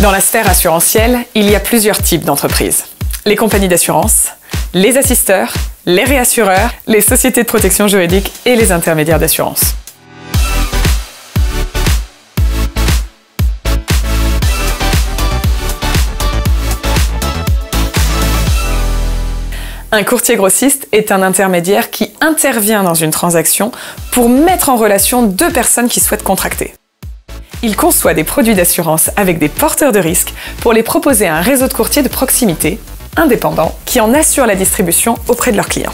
Dans la sphère assurantielle, il y a plusieurs types d'entreprises. Les compagnies d'assurance, les assisteurs, les réassureurs, les sociétés de protection juridique et les intermédiaires d'assurance. Un courtier grossiste est un intermédiaire qui intervient dans une transaction pour mettre en relation deux personnes qui souhaitent contracter. Il conçoit des produits d'assurance avec des porteurs de risques pour les proposer à un réseau de courtiers de proximité, indépendants, qui en assurent la distribution auprès de leurs clients.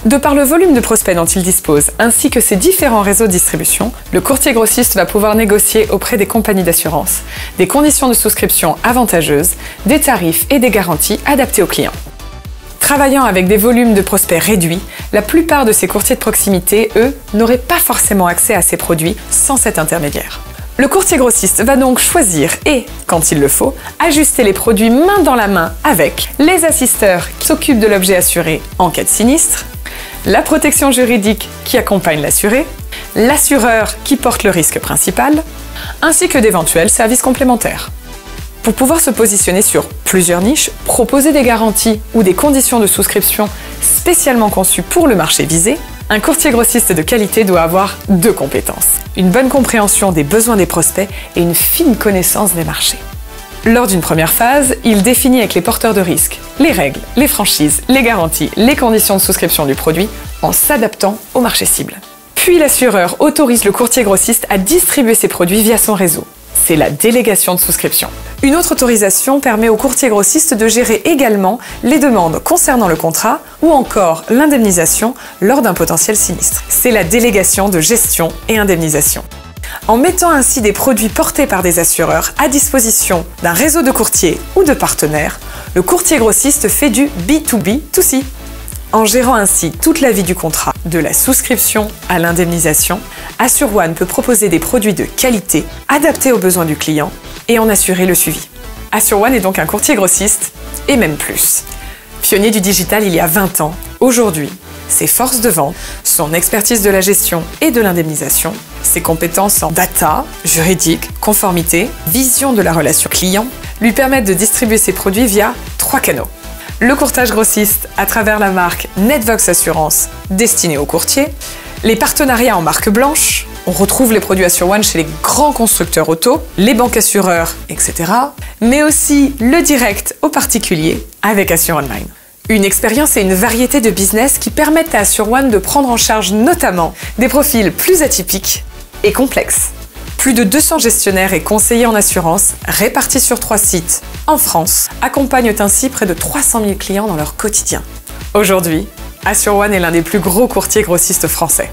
De par le volume de prospects dont il dispose, ainsi que ses différents réseaux de distribution, le courtier grossiste va pouvoir négocier auprès des compagnies d'assurance des conditions de souscription avantageuses, des tarifs et des garanties adaptés aux clients. Travaillant avec des volumes de prospects réduits, la plupart de ces courtiers de proximité, eux, n'auraient pas forcément accès à ces produits sans cet intermédiaire. Le courtier grossiste va donc choisir et, quand il le faut, ajuster les produits main dans la main avec les assisteurs qui s'occupent de l'objet assuré en cas de sinistre, la protection juridique qui accompagne l'assuré, l'assureur qui porte le risque principal, ainsi que d'éventuels services complémentaires. Pour pouvoir se positionner sur plusieurs niches, proposer des garanties ou des conditions de souscription spécialement conçues pour le marché visé, un courtier grossiste de qualité doit avoir deux compétences: une bonne compréhension des besoins des prospects et une fine connaissance des marchés. Lors d'une première phase, il définit avec les porteurs de risques les règles, les franchises, les garanties, les conditions de souscription du produit en s'adaptant au marché cible. Puis l'assureur autorise le courtier grossiste à distribuer ses produits via son réseau. C'est la délégation de souscription. Une autre autorisation permet au courtier grossiste de gérer également les demandes concernant le contrat ou encore l'indemnisation lors d'un potentiel sinistre. C'est la délégation de gestion et indemnisation. En mettant ainsi des produits portés par des assureurs à disposition d'un réseau de courtiers ou de partenaires, le courtier grossiste fait du B2B2C. En gérant ainsi toute la vie du contrat, de la souscription à l'indemnisation, AssureOne peut proposer des produits de qualité, adaptés aux besoins du client et en assurer le suivi. AssureOne est donc un courtier grossiste, et même plus. Pionnier du digital il y a 20 ans, aujourd'hui, ses forces de vente, son expertise de la gestion et de l'indemnisation, ses compétences en data, juridique, conformité, vision de la relation client, lui permettent de distribuer ses produits via 3 canaux. Le courtage grossiste à travers la marque Netvox Assurance destinée aux courtiers, les partenariats en marque blanche, on retrouve les produits AssureOne chez les grands constructeurs auto, les banques assureurs, etc. Mais aussi le direct aux particuliers avec Assure Online. Une expérience et une variété de business qui permettent à AssureOne de prendre en charge notamment des profils plus atypiques et complexes. Plus de 200 gestionnaires et conseillers en assurance, répartis sur 3 sites en France, accompagnent ainsi près de 300 000 clients dans leur quotidien. Aujourd'hui, AssureOne est l'un des plus gros courtiers grossistes français.